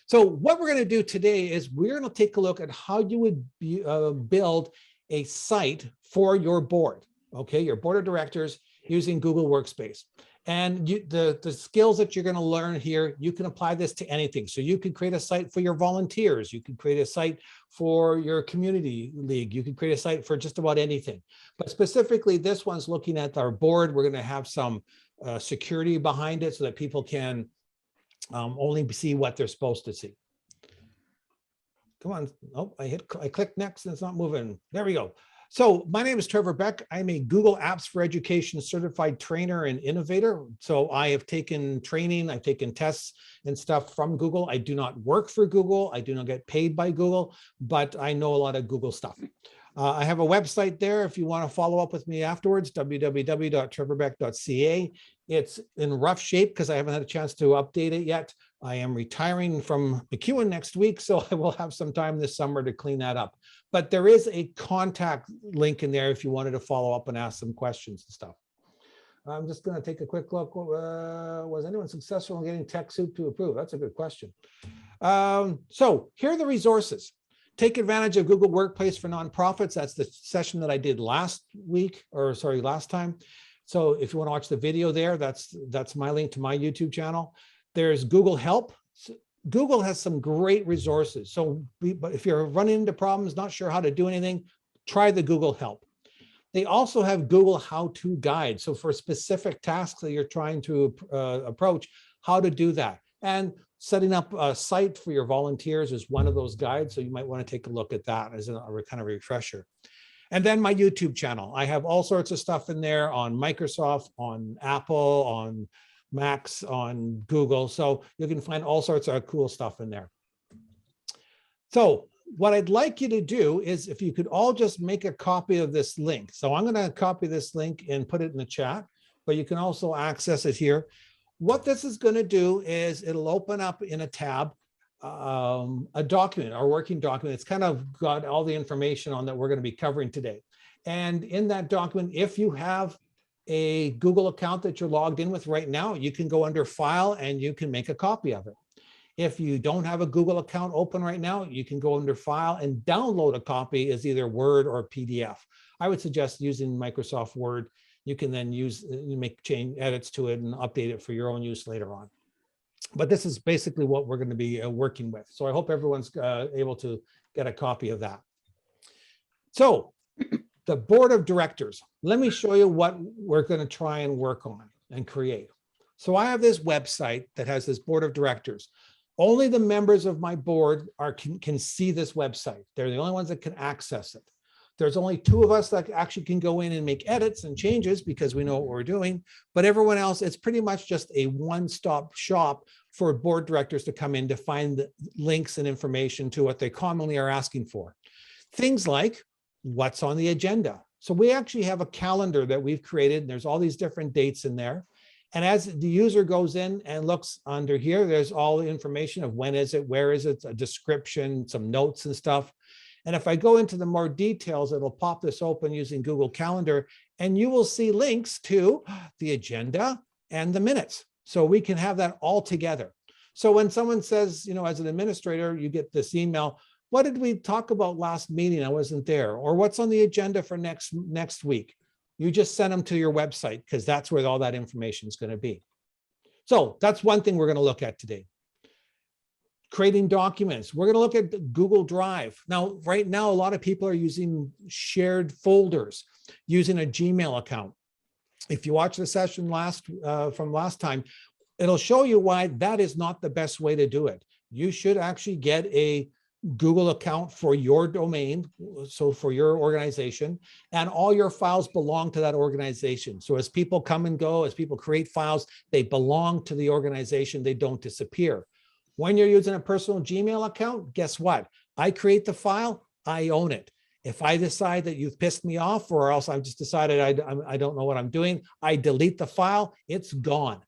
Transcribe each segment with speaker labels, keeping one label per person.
Speaker 1: So what we're going to do today is we're going to take a look at how you would build a site for your board, okay, your board of directors using Google Workspace. And the skills that you're going to learn here, you can apply this to anything. So you could create a site for your volunteers. You could create a site for your community league. You could create a site for just about anything. But specifically, this one's looking at our board. We're going to have some security behind it so that people can only see what they're supposed to see. Come on. Oh, I clicked next and it's not moving. There we go. So my name is Trevor Beck. I'm a Google Apps for Education certified trainer and innovator. So I have taken training, I've taken tests and stuff from Google. I do not work for Google. I do not get paid by Google, but I know a lot of Google stuff. I have a website there if you want to follow up with me afterwards, www.trevorbeck.ca. It's in rough shape because I haven't had a chance to update it yet. I am retiring from McEwen next week, so I will have some time this summer to clean that up. But there is a contact link in there if you wanted to follow up and ask some questions and stuff. I'm just going to take a quick look. Was anyone successful in getting TechSoup to approve? That's a good question. So here are the resources. Take advantage of Google Workplace for nonprofits. That's the session that I did last time. So if you want to watch the video there, that's my link to my YouTube channel. There's Google Help. Google has some great resources. So but if you're running into problems, not sure how to do anything, try the Google Help. They also have Google how-to guide. So for specific tasks that you're trying to approach, how to do that. And setting up a site for your volunteers is one of those guides. So you might want to take a look at that as a kind of refresher. And then my YouTube channel. I have all sorts of stuff in there on Microsoft, on Apple, on Macs, on Google. So you can find all sorts of cool stuff in there. So what I'd like you to do is if you could all just make a copy of this link. So I'm going to copy this link and put it in the chat, but you can also access it here. What this is going to do is it'll open up in a tab a document, our working document. It's kind of got all the information on that we're going to be covering today. And in that document, if you have a Google account that you're logged in with right now, you can go under File and you can make a copy of it. If you don't have a Google account open right now, you can go under File and download a copy as either Word or PDF. I would suggest using Microsoft Word. You can then make edits to it and update it for your own use later on. But this is basically what we're going to be working with. So I hope everyone's able to get a copy of that. So the board of directors, let me show you what we're going to try and work on and create. So I have this website that has this board of directors. Only the members of my board can see this website. They're the only ones that can access it. There's only 2 of us that actually can go in and make edits and changes because we know what we're doing. But everyone else, it's pretty much just a one-stop shop for board directors to come in to find the links and information to what they commonly are asking for. Things like what's on the agenda. So we actually have a calendar that we've created, and there's all these different dates in there. And as the user goes in and looks under here, there's all the information of when is it, where is it, a description, some notes and stuff. And if I go into the more details, it'll pop this open using Google Calendar, and you will see links to the agenda and the minutes. So we can have that all together. So when someone says, you know, as an administrator, you get this email, what did we talk about last meeting? I wasn't there. Or what's on the agenda for next week? You just send them to your website because that's where all that information is going to be. So that's one thing we're going to look at today. Creating documents. We're going to look at Google Drive. Now, right now, a lot of people are using shared folders, using a Gmail account. If you watch the session from last time, it'll show you why that is not the best way to do it. You should actually get a Google account for your domain, so for your organization, and all your files belong to that organization. So as people come and go, as people create files, they belong to the organization, they don't disappear. When you're using a personal Gmail account, guess what? I create the file, I own it. If I decide that you've pissed me off, or else I've just decided I don't know what I'm doing, I delete the file, it's gone.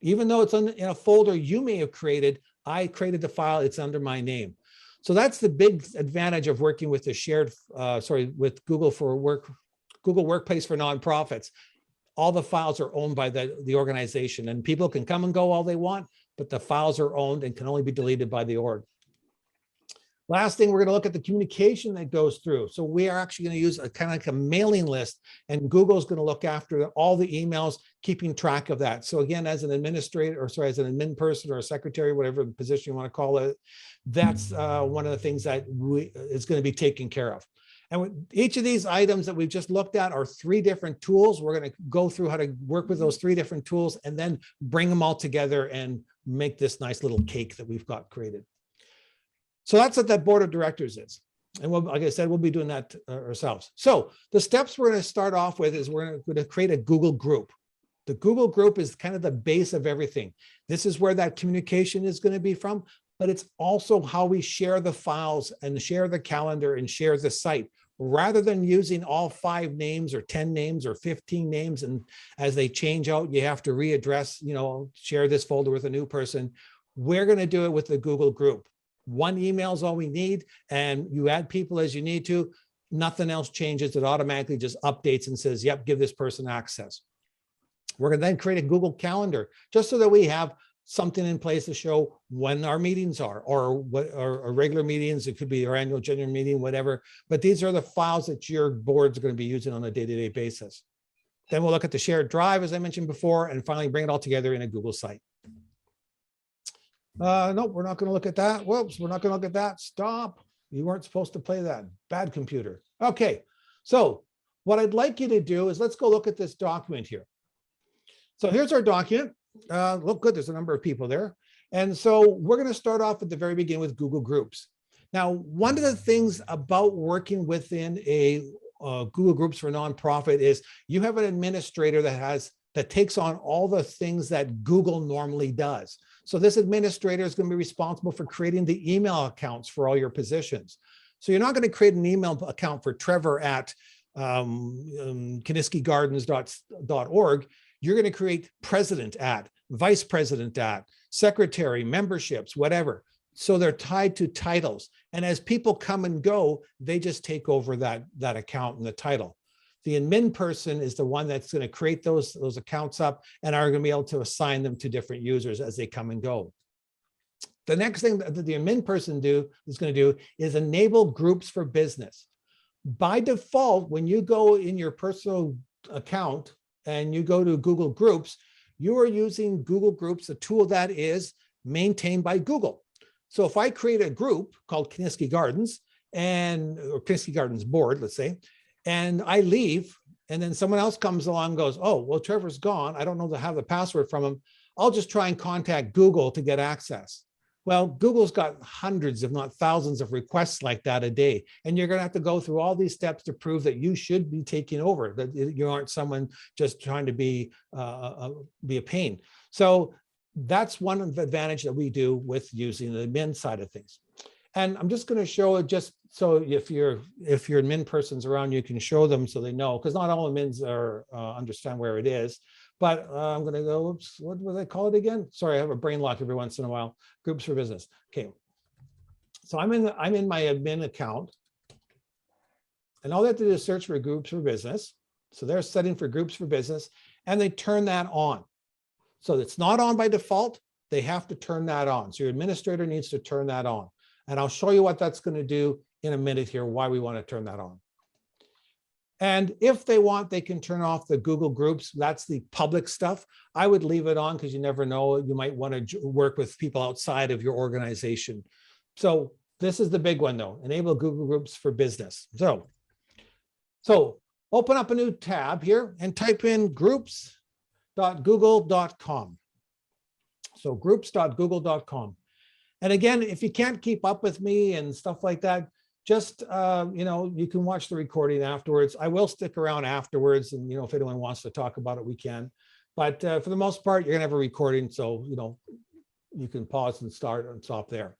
Speaker 1: Even though it's in a folder you may have created, I created the file, it's under my name. So that's the big advantage of working with the with Google Workplace for nonprofits. All the files are owned by the organization, and people can come and go all they want, but the files are owned and can only be deleted by the org. Last thing, we're going to look at the communication that goes through. So we are actually going to use a kind of like a mailing list, and Google's going to look after all the emails, keeping track of that. So again, as an administrator, or sorry, as an admin person or a secretary, whatever position you want to call it, that's one of the things that is going to be taken care of. And with each of these items that we've just looked at are 3 different tools. We're going to go through how to work with those 3 different tools and then bring them all together and make this nice little cake that we've got created. So that's what that board of directors is. And we'll, like I said, we'll be doing that ourselves. So the steps we're going to start off with is we're going to create a Google group. The Google group is kind of the base of everything. This is where that communication is going to be from, but it's also how we share the files and share the calendar and share the site. Rather than using all 5 names or 10 names or 15 names, and as they change out, you have to readdress, share this folder with a new person. We're going to do it with the Google group. 1 email is all we need, and you add people as you need to. Nothing else changes. It automatically just updates and says, yep, give this person access. We're going to then create a Google Calendar just so that we have something in place to show when our meetings are, or what our regular meetings. It could be our annual general meeting, whatever. But these are the files that your board's going to be using on a day-to-day basis. Then we'll look at the shared drive, as I mentioned before, and finally bring it all together in a Google site. No, we're not going to look at that. Whoops, we're not going to look at that. Stop. You weren't supposed to play that. Bad computer. Okay, so what I'd like you to do is let's go look at this document here. So here's our document. Look good, there's a number of people there. And so we're going to start off at the very beginning with Google Groups. Now, one of the things about working within a Google Groups for nonprofit is you have an administrator that takes on all the things that Google normally does. So this administrator is going to be responsible for creating the email accounts for all your positions. So you're not going to create an email account for Trevor at KiniskiGardens.org. You're going to create president at, vice president at, secretary, memberships, whatever. So they're tied to titles. And as people come and go, they just take over that account and the title. The admin person is the one that's going to create those accounts up and are going to be able to assign them to different users as they come and go. The next thing that the admin person is going to do is enable groups for business. By default, when you go in your personal account and you go to Google Groups, you are using Google Groups, a tool that is maintained by Google. So if I create a group called Kiniski Gardens or Kiniski Gardens Board, let's say, and I leave, and then someone else comes along and goes, oh, well, Trevor's gone. I don't know to have the password from him. I'll just try and contact Google to get access. Well, Google's got hundreds, if not thousands of requests like that a day. And you're going to have to go through all these steps to prove that you should be taking over, that you aren't someone just trying to be a pain. So that's one advantage that we do with using the admin side of things. And I'm just going to show it just so if your admin person's around, you can show them so they know, because not all admins understand where it is. But I'm going to go, oops, what do they call it again? Sorry, I have a brain lock every once in a while. Groups for business. Okay. So I'm in my admin account. And all they have to do is search for groups for business. So they're setting for groups for business, and they turn that on. So it's not on by default. They have to turn that on. So your administrator needs to turn that on. And I'll show you what that's going to do in a minute here, why we want to turn that on. And if they want, they can turn off the Google Groups. That's the public stuff. I would leave it on because you never know. You might want to work with people outside of your organization. So this is the big one, though. Enable Google Groups for business. So open up a new tab here and type in groups.google.com. So groups.google.com. And again, if you can't keep up with me and stuff like that, just, you can watch the recording afterwards. I will stick around afterwards. And, if anyone wants to talk about it, we can. But for the most part, you're going to have a recording. So, you can pause and start and stop there.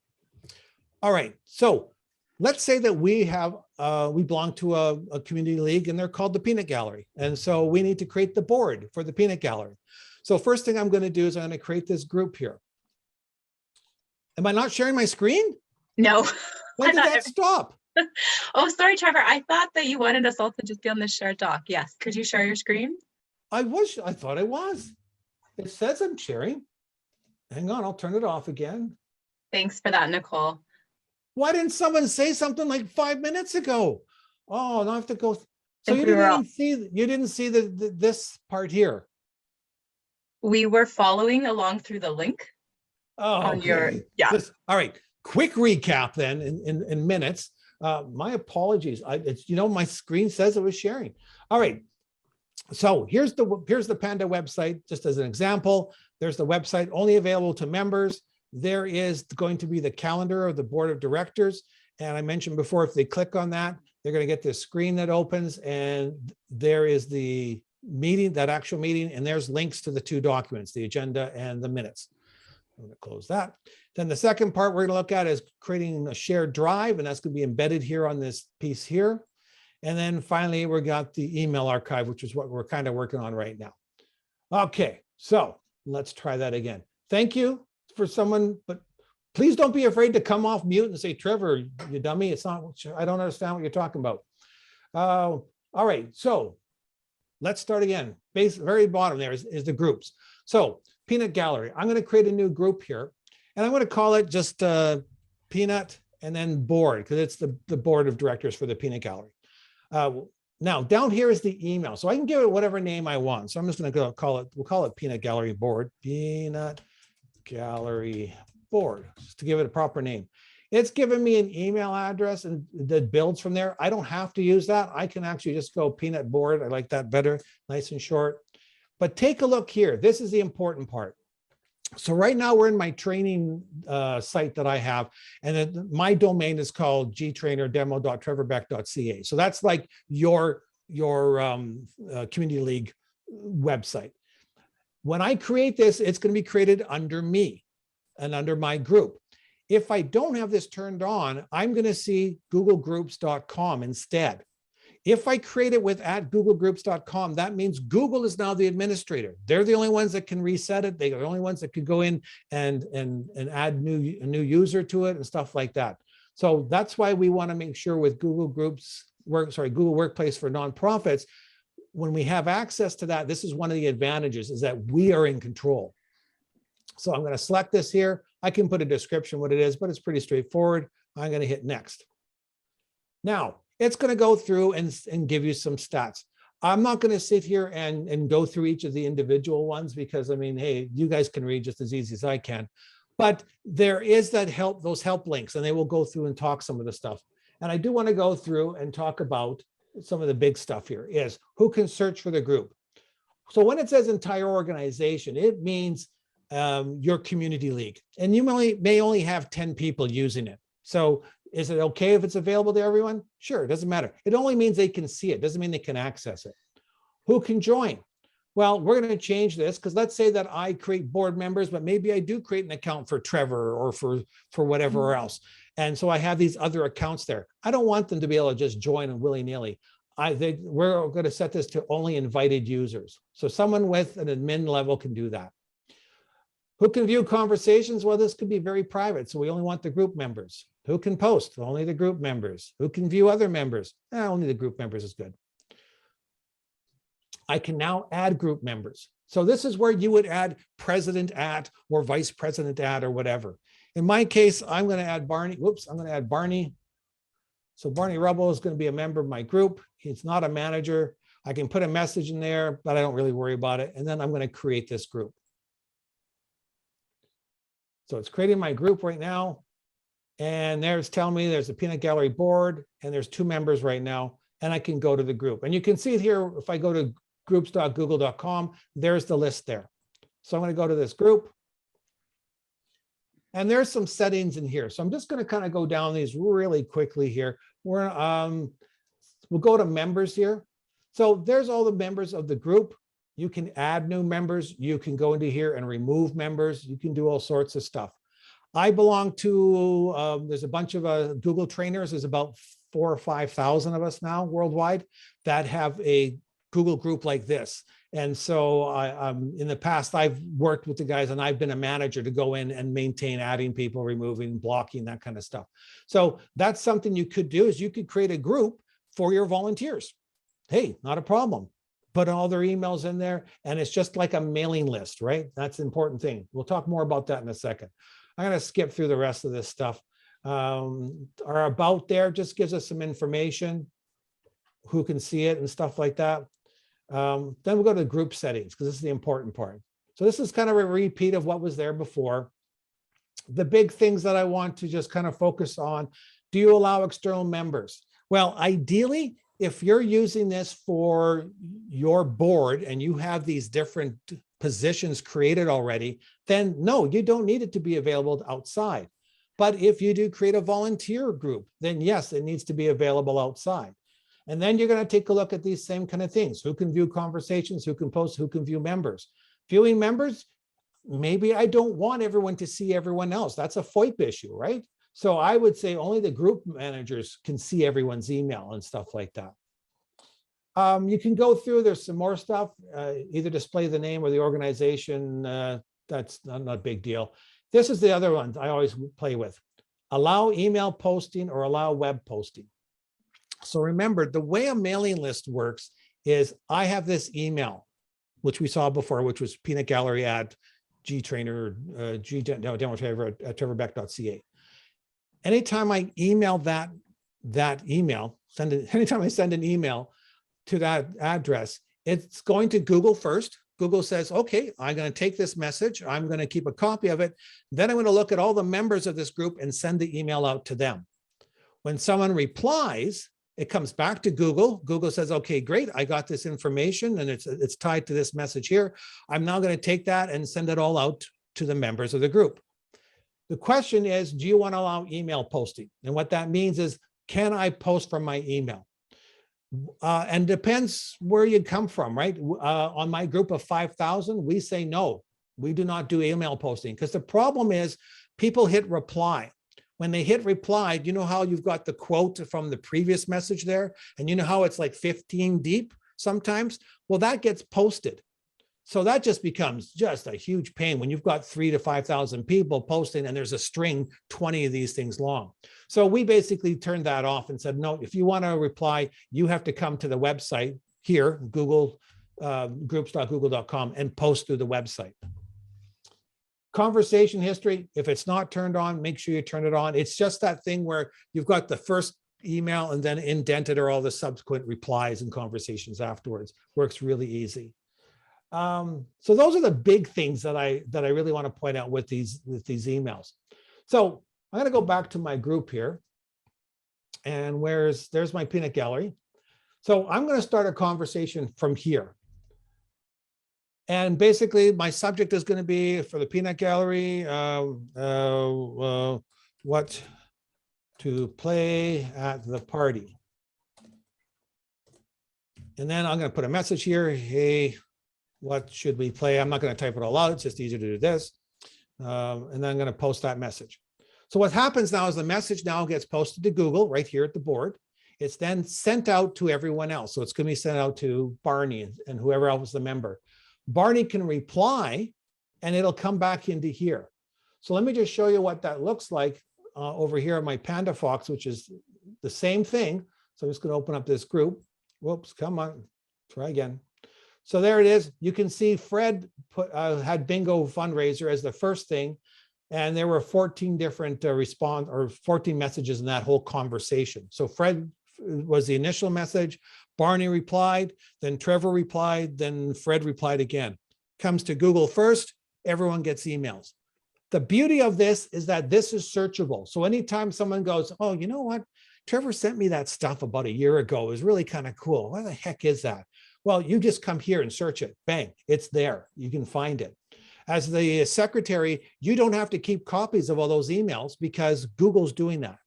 Speaker 1: All right. So let's say that we belong to a community league and they're called the Peanut Gallery. And so we need to create the board for the Peanut Gallery. So first thing I'm going to do is I'm going to create this group here. Am I not sharing my screen?
Speaker 2: No.
Speaker 1: When did that stop?
Speaker 2: Oh, sorry, Trevor. I thought that you wanted us all to just be on this shared doc. Yes. Could you share your screen?
Speaker 1: I thought I was. It says I'm sharing. Hang on, I'll turn it off again.
Speaker 2: Thanks for that, Nicole.
Speaker 1: Why didn't someone say something like 5 minutes ago? Oh, now I have to go. So
Speaker 2: Think
Speaker 1: you
Speaker 2: we were
Speaker 1: didn't even see, you didn't see this part here.
Speaker 2: We were following along through the link
Speaker 1: Oh,
Speaker 2: on your,
Speaker 1: okay.
Speaker 2: yeah.
Speaker 1: All right. Quick recap then in minutes. My apologies. It's, you know, my screen says it was sharing. All right. So here's the Panda website, just as an example. There's the website only available to members. There is going to be the calendar of the board of directors. And I mentioned before, if they click on that, they're going to get this screen that opens, and there is the meeting, that actual meeting, and there's links to the two documents, the agenda and the minutes. I'm going to close that. Then the second part we're going to look at is creating a shared drive, and that's going to be embedded here on this piece here. And then finally, we got the email archive, which is what we're kind of working on right now. Okay, so let's try that again. Thank you for someone, but please don't be afraid to come off mute and say, Trevor, you dummy. It's not, I don't understand what you're talking about. All right, so let's start again. Very bottom there is the groups. So Peanut Gallery, I'm going to create a new group here, and I'm going to call it just Peanut and then board, because it's the board of directors for the Peanut Gallery. Now down here is the email, so I can give it whatever name I want. So I'm just going to call it, we'll call it Peanut Gallery Board, Peanut Gallery Board, just to give it a proper name. It's given me an email address and that builds from there. I don't have to use that. I can actually just go Peanut Board. I like that better, nice and short. But take a look here. This is the important part. So right now we're in my training site that I have, and my domain is called gtrainerdemo.trevorbeck.ca. So that's like your community league website. When I create this, it's going to be created under me and under my group. If I don't have this turned on, I'm going to see googlegroups.com instead. If I create it with @googlegroups.com, that means Google is now the administrator. They're the only ones that can reset it. They're the only ones that could go in and add a new user to it and stuff like that. So that's why we want to make sure with Google Workplace for nonprofits, when we have access to that, this is one of the advantages, is that we are in control. So I'm going to select this here. I can put a description what it is, but it's pretty straightforward. I'm going to hit next. Now, it's going to go through and give you some stats. I'm not going to sit here and go through each of the individual ones, because I mean, hey, you guys can read just as easy as I can. But there is that help, those help links, and they will go through and talk some of the stuff. And I do want to go through and talk about some of the big stuff here is who can search for the group. So when it says entire organization, it means your community league, and you may only have 10 people using it. So is it okay if it's available to everyone? Sure, it doesn't matter. It only means they can see it, doesn't mean they can access it. Who can join? Well, we're going to change this, because let's say that I create board members, but maybe I do create an account for Trevor or for whatever else. And so I have these other accounts there. I don't want them to be able to just join and willy-nilly. We're going to set this to only invited users. So someone with an admin level can do that. Who can view conversations? Well, this could be very private, so we only want the group members. Who can post? Only the group members. Who can view other members? Only the group members is good. I can now add group members. So this is where you would add president at or vice president at or whatever. In my case, I'm going to add Barney. Whoops, I'm going to add Barney. So Barney Rubble is going to be a member of my group. He's not a manager. I can put a message in there, but I don't really worry about it. And then I'm going to create this group. So it's creating my group right now. And there's telling me there's a Peanut Gallery board, and there's 2 members right now, and I can go to the group. And you can see it here. If I go to groups.google.com, there's the list there. So I'm going to go to this group. And there's some settings in here. So I'm just going to kind of go down these really quickly here. We'll go to members here. So there's all the members of the group. You can add new members. You can go into here and remove members. You can do all sorts of stuff. I belong to, there's a bunch of Google trainers. There's about 4,000 or 5,000 of us now worldwide that have a Google group like this. And so in the past, I've worked with the guys, and I've been a manager to go in and maintain adding people, removing, blocking, that kind of stuff. So that's something you could do, is you could create a group for your volunteers. Hey, not a problem. put all their emails in there, and it's just like a mailing list, right? That's the important thing. We'll talk more about that in a second. I'm going to skip through the rest of this stuff. Our about there just gives us some information, who can see it and stuff like that. Then we'll go to group settings, because this is the important part. So this is kind of a repeat of what was there before. The big things that I want to just kind of focus on: do you allow external members? Well, ideally, if you're using this for your board and you have these different positions created already, then no, you don't need it to be available outside. But if you do create a volunteer group, then yes, it needs to be available outside. And then you're going to take a look at these same kind of things. Who can view conversations, who can post, who can view members. Viewing members, maybe I don't want everyone to see everyone else. That's a FOIP issue, right? So I would say only the group managers can see everyone's email and stuff like that. You can go through, there's some more stuff, either display the name or the organization. That's not a big deal. This is the other one I always play with. Allow email posting or allow web posting. So remember, the way a mailing list works is I have this email, which we saw before, which was peanut gallery at trevorbeck.ca. Anytime I email that email, anytime I send an email to that address, it's going to Google first. Google says, okay, I'm going to take this message. I'm going to keep a copy of it. Then I'm going to look at all the members of this group and send the email out to them. When someone replies, it comes back to Google. Google says, okay, great. I got this information and it's tied to this message here. I'm now going to take that and send it all out to the members of the group. The question is, do you want to allow email posting? And what that means is, can I post from my email? And depends where you come from, right? On my group of 5,000, we say no, we do not do email posting, because the problem is people hit reply. When they hit reply, you know how you've got the quote from the previous message there, and you know how it's like 15 deep sometimes? Well, that gets posted. So that just becomes just a huge pain when you've got 3,000 to 5,000 people posting and there's a string 20 of these things long. So we basically turned that off and said, no, if you want to reply, you have to come to the website here, Google, groups.google.com, and post through the website. Conversation history, if it's not turned on, make sure you turn it on. It's just that thing where you've got the first email and then indented are all the subsequent replies and conversations afterwards. Works really easy. So those are the big things that I really want to point out with these emails. So I'm going to go back to my group here, and there's my peanut gallery. So I'm going to start a conversation from here. And basically my subject is going to be, for the peanut gallery, what to play at the party. And then I'm going to put a message here. Hey, what should we play? I'm not going to type it all out. It's just easier to do this. And then I'm going to post that message. So what happens now is the message now gets posted to Google right here at the board. It's then sent out to everyone else. So it's going to be sent out to Barney and whoever else is the member. Barney can reply and it'll come back into here. So let me just show you what that looks like over here on my Panda Fox, which is the same thing. So I'm just going to open up this group. Whoops, come on, try again. So there it is. You can see Fred had bingo fundraiser as the first thing. And there were 14 different 14 messages in that whole conversation. So Fred was the initial message, Barney replied, then Trevor replied, then Fred replied again. Comes to Google first, everyone gets emails. The beauty of this is that this is searchable. So anytime someone goes, oh, you know what? Trevor sent me that stuff about a year ago. It was really kind of cool. What the heck is that? Well, you just come here and search it. Bang, it's there. You can find it. As the secretary, you don't have to keep copies of all those emails because Google's doing that.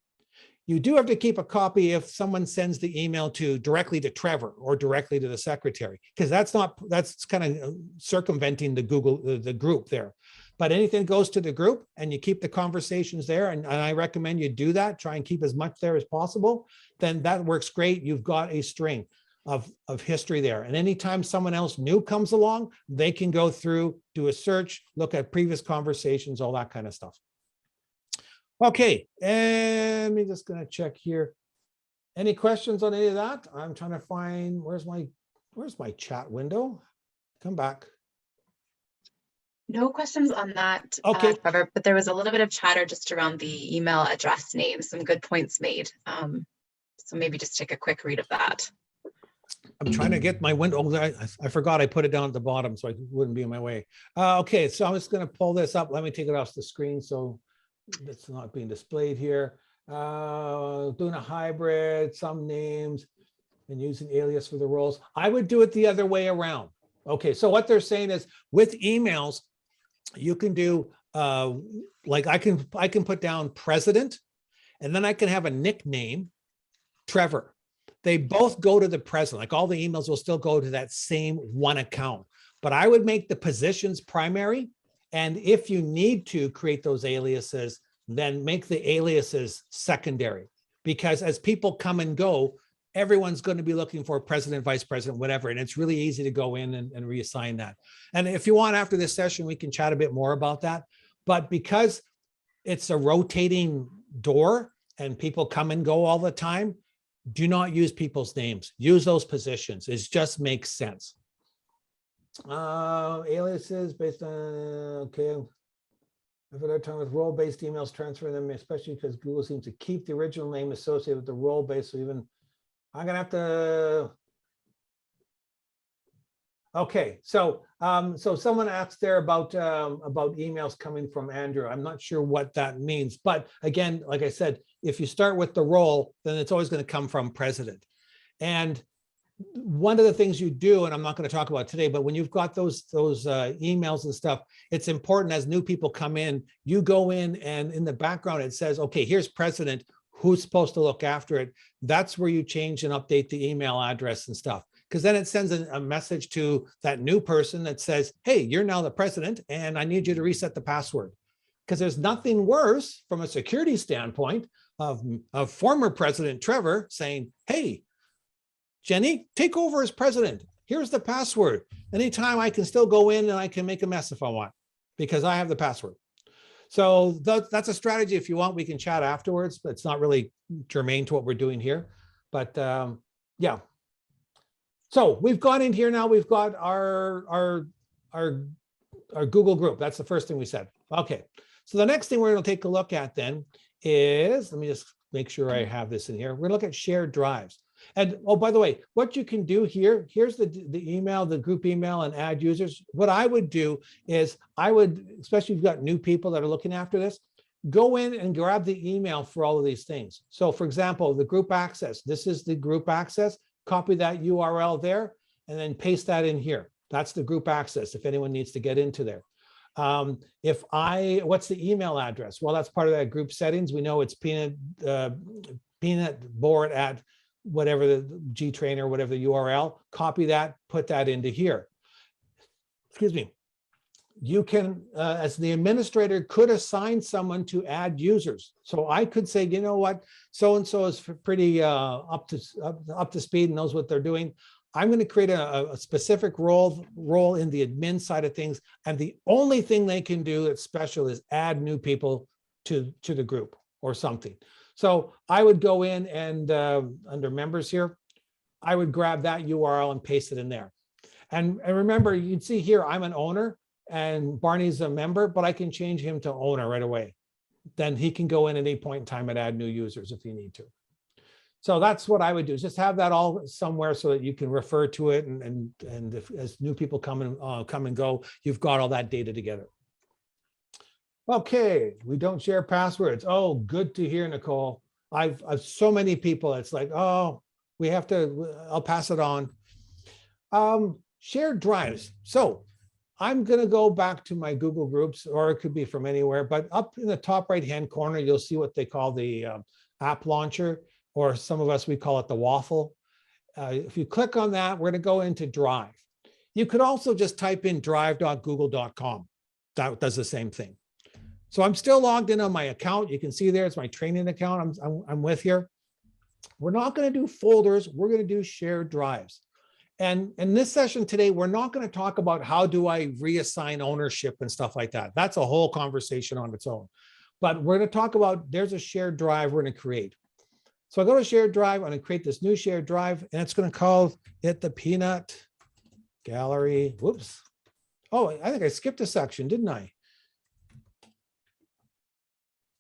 Speaker 1: You do have to keep a copy if someone sends the email directly to Trevor or directly to the secretary, because that's kind of circumventing the the group there. But anything goes to the group and you keep the conversations there, and I recommend you do that, try and keep as much there as possible, then that works great. You've got a string of history there. And anytime someone else new comes along, they can go through, do a search, look at previous conversations, all that kind of stuff. Okay, and I'm just going to check here. Any questions on any of that? I'm trying to find, where's my, Where's my chat window? Come back.
Speaker 2: No questions on that,
Speaker 1: Okay.
Speaker 2: Trevor, but there was a little bit of chatter just around the email address name, some good points made. So maybe just take a quick read of that.
Speaker 1: I'm trying to get my window. Oh, I forgot I put it down at the bottom so I wouldn't be in my way. Okay, so I'm just going to pull this up. Let me take it off the screen so it's not being displayed here. Doing a hybrid, some names, and using alias for the roles. I would do it the other way around. Okay, so what they're saying is with emails, you can do like I can put down president, and then I can have a nickname, Trevor. They both go to the president. Like all the emails will still go to that same one account. But I would make the positions primary. And if you need to create those aliases, then make the aliases secondary. Because as people come and go, everyone's going to be looking for president, vice president, whatever. And it's really easy to go in and reassign that. And if you want, after this session, we can chat a bit more about that. But because it's a rotating door and people come and go all the time, do not use people's names. Use those positions. It just makes sense. Aliases based on, okay. I've had a time with role-based emails, transferring them, especially because Google seems to keep the original name associated with the role-based. So even I'm gonna have to. Okay, so so someone asked there about emails coming from Andrew. I'm not sure what that means, but again, like I said, if you start with the role, then it's always going to come from president. And one of the things you do, and I'm not going to talk about today, but when you've got those emails and stuff, it's important as new people come in, you go in and in the background it says, okay, here's president, who's supposed to look after it. That's where you change and update the email address and stuff. Because then it sends a message to that new person that says, hey, you're now the president and I need you to reset the password. Because there's nothing worse from a security standpoint of former President Trevor saying, hey, Jenny, take over as president. Here's the password. Anytime I can still go in and I can make a mess if I want, because I have the password. So that's a strategy. If you want, we can chat afterwards, but it's not really germane to what we're doing here. But yeah. So we've gone in here now. We've got our Google group. That's the first thing we said. Okay. So the next thing we're going to take a look at then is, let me just make sure I have this in here. We're going to look at shared drives. And oh, by the way, what you can do here, here's the email, the group email and add users. What I would do is I would, especially if you've got new people that are looking after this, go in and grab the email for all of these things. So for example, the group access, this is the group access, copy that URL there and then paste that in here. That's the group access if anyone needs to get into there. What's the email address? Well, that's part of that group settings. We know it's peanut board at whatever the G-Trainer, whatever the URL, copy that, put that into here. Excuse me. You can, as the administrator, could assign someone to add users. So I could say, you know what, so-and-so is pretty up to speed and knows what they're doing. I'm going to create a specific role in the admin side of things. And the only thing they can do that's special is add new people to the group or something. So I would go in and under members here, I would grab that URL and paste it in there. And remember, you'd see here, I'm an owner and Barney's a member, but I can change him to owner right away. Then he can go in at any point in time and add new users if you need to. So that's what I would do, is just have that all somewhere so that you can refer to it. And if, as new people come and go, you've got all that data together. Okay, we don't share passwords. Oh, good to hear, Nicole. I've so many people, it's like, oh, we have to, I'll pass it on. Shared drives. So I'm going to go back to my Google Groups, or it could be from anywhere, but up in the top right-hand corner, you'll see what they call the app launcher, or some of us, we call it the waffle. If you click on that, we're going to go into Drive. You could also just type in drive.google.com. That does the same thing. So I'm still logged in on my account. You can see there, it's my training account I'm with here. We're not going to do folders. We're going to do shared drives. And in this session today, we're not going to talk about how do I reassign ownership and stuff like that. That's a whole conversation on its own. But we're going to talk about, there's a shared drive we're going to create. So I go to shared drive, I'm going to create this new shared drive, and it's going to call it the peanut gallery. Whoops. Oh, I think I skipped a section, didn't I?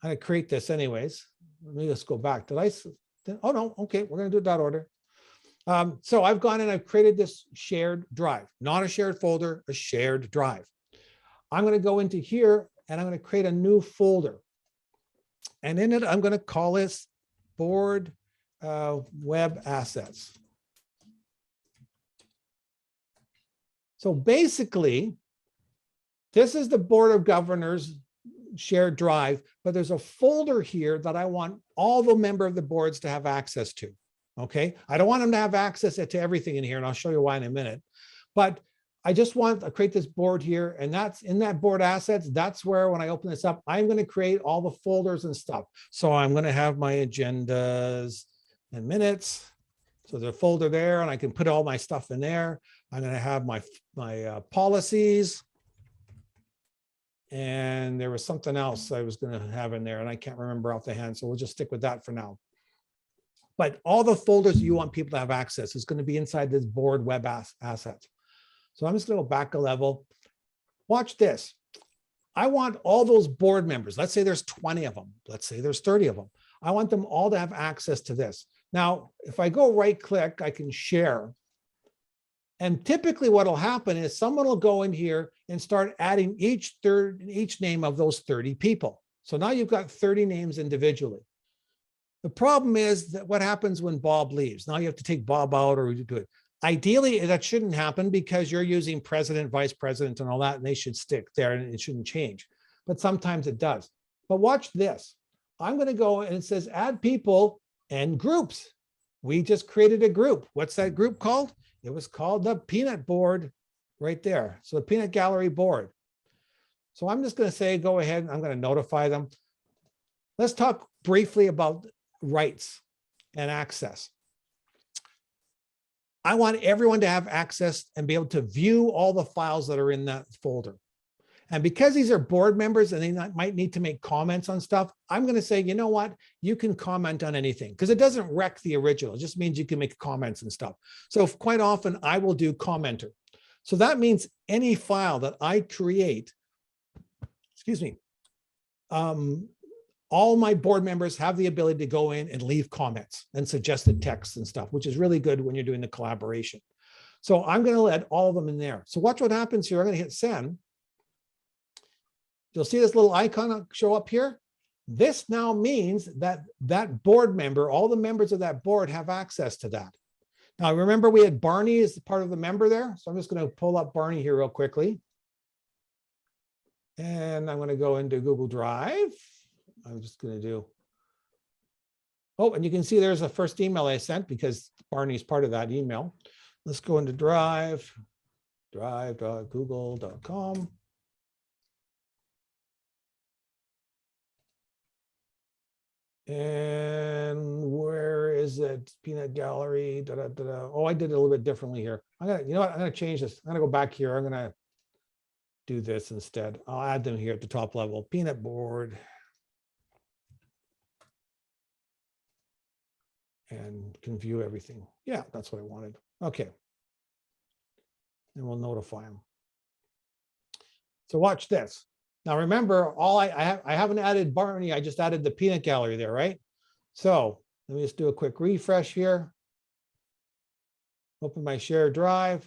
Speaker 1: I'm going to create this anyways. Let me just go back. Oh no, okay, we're going to do it that order. So I've gone and I've created this shared drive, not a shared folder, a shared drive. I'm going to go into here and I'm going to create a new folder. And in it, I'm going to call this board web assets. So basically, this is the Board of Governors shared drive, but there's a folder here that I want all the member of the boards to have access to. Okay, I don't want them to have access to everything in here, and I'll show you why in a minute. But I just want to create this board here, and that's in that board assets. That's where, when I open this up, I'm going to create all the folders and stuff. So I'm going to have my agendas and minutes. So there's a folder there, and I can put all my stuff in there. I'm going to have my policies. And there was something else I was going to have in there, and I can't remember off the hand. So we'll just stick with that for now. But all the folders you want people to have access is going to be inside this board web assets. So I'm just going to go back a level. Watch this. I want all those board members. Let's say there's 20 of them. Let's say there's 30 of them. I want them all to have access to this. Now, if I go right click, I can share. And typically what will happen is someone will go in here and start adding each name of those 30 people. So now you've got 30 names individually. The problem is that what happens when Bob leaves? Now you have to take Bob out or do it. Ideally, that shouldn't happen because you're using president, vice president, and all that, and they should stick there and it shouldn't change. But sometimes it does. But watch this. I'm going to go and it says add people and groups. We just created a group. What's that group called? It was called the Peanut Board right there. So the Peanut Gallery board. So I'm just going to say, go ahead and I'm going to notify them. Let's talk briefly about rights and access. I want everyone to have access and be able to view all the files that are in that folder. And because these are board members and they might need to make comments on stuff, I'm going to say, you know what, you can comment on anything because it doesn't wreck the original. It just means you can make comments and stuff. So quite often I will do commenter. So that means any file that I create, excuse me, all my board members have the ability to go in and leave comments and suggested texts and stuff, which is really good when you're doing the collaboration. So I'm going to let all of them in there. So watch what happens here. I'm going to hit send. You'll see this little icon show up here. This now means that that board member, all the members of that board have access to that. Now, remember we had Barney as part of the member there. So I'm just going to pull up Barney here real quickly. And I'm going to go into Google Drive. I'm just going to do. Oh, and you can see there's the first email I sent because Barney's part of that email. Let's go into Drive, drive.google.com. And where is it? Peanut Gallery. Oh, I did it a little bit differently here. You know what? I'm going to change this. I'm going to go back here. I'm going to do this instead. I'll add them here at the top level. Peanut board. And can view everything. Yeah, that's what I wanted. Okay. And we'll notify them. So watch this. Now remember, I haven't added Barney, I just added the peanut gallery there, right? So let me just do a quick refresh here. Open my shared drive.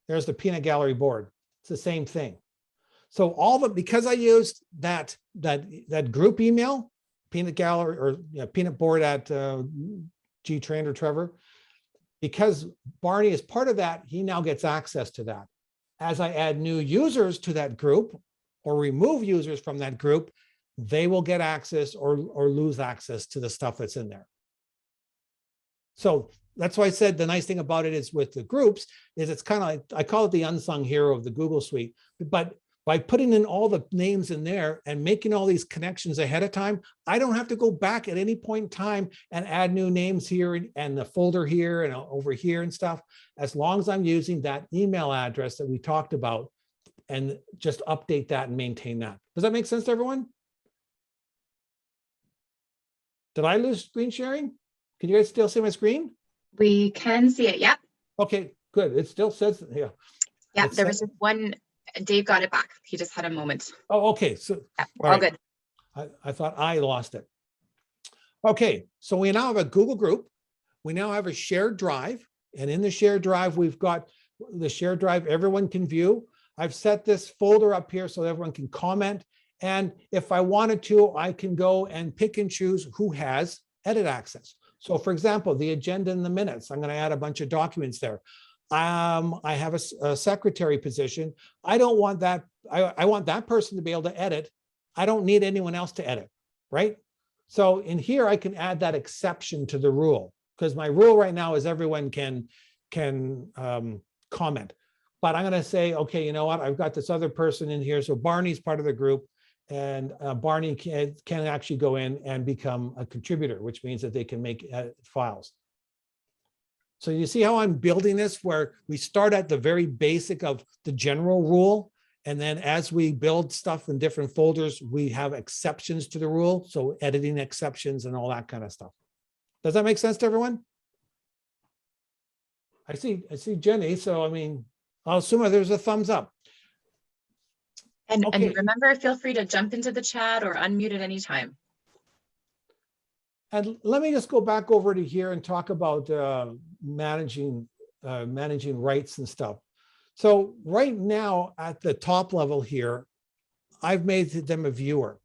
Speaker 1: There's the peanut gallery board. It's the same thing. So because I used that group email, peanut gallery or peanut board at G-Train or Trevor, because Barney is part of that, he now gets access to that. As I add new users to that group or remove users from that group, they will get access or lose access to the stuff that's in there. So that's why I said the nice thing about it is with the groups is it's kind of like, I call it the unsung hero of the Google Suite, but by putting in all the names in there and making all these connections ahead of time, I don't have to go back at any point in time and add new names here and the folder here and over here and stuff, as long as I'm using that email address that we talked about and just update that and maintain that. Does that make sense to everyone? Did I lose screen sharing? Can you guys still see my screen?
Speaker 2: We can see it, yep.
Speaker 1: Okay, good. It still says, yeah.
Speaker 2: Yeah,
Speaker 1: It's
Speaker 2: there
Speaker 1: set-
Speaker 2: was just one, Dave got it back. He just had a moment.
Speaker 1: Oh, okay. So
Speaker 2: Yeah, we're
Speaker 1: all
Speaker 2: all
Speaker 1: right.
Speaker 2: good.
Speaker 1: I thought I lost it. Okay, so we now have a Google group. We now have a shared drive. And in the shared drive, we've got the shared drive everyone can view. I've set this folder up here so everyone can comment. And if I wanted to, I can go and pick and choose who has edit access. So for example, the agenda and the minutes, I'm going to add a bunch of documents there. I have a secretary position. I don't want that. I want that person to be able to edit. I don't need anyone else to edit, right? So in here, I can add that exception to the rule, because my rule right now is everyone can comment. But I'm going to say, okay, you know what? I've got this other person in here. So Barney's part of the group, and Barney can actually go in and become a contributor, which means that they can make files. So you see how I'm building this, where we start at the very basic of the general rule. And then as we build stuff in different folders, we have exceptions to the rule. So editing exceptions and all that kind of stuff. Does that make sense to everyone? I see Jenny. So, I mean, I'll assume there's a thumbs up.
Speaker 2: And
Speaker 1: Okay.
Speaker 2: remember, feel free to jump into the chat or unmute at any time.
Speaker 1: And let me just go back over to here and talk about managing rights and stuff. So right now at the top level here, I've made them a viewer.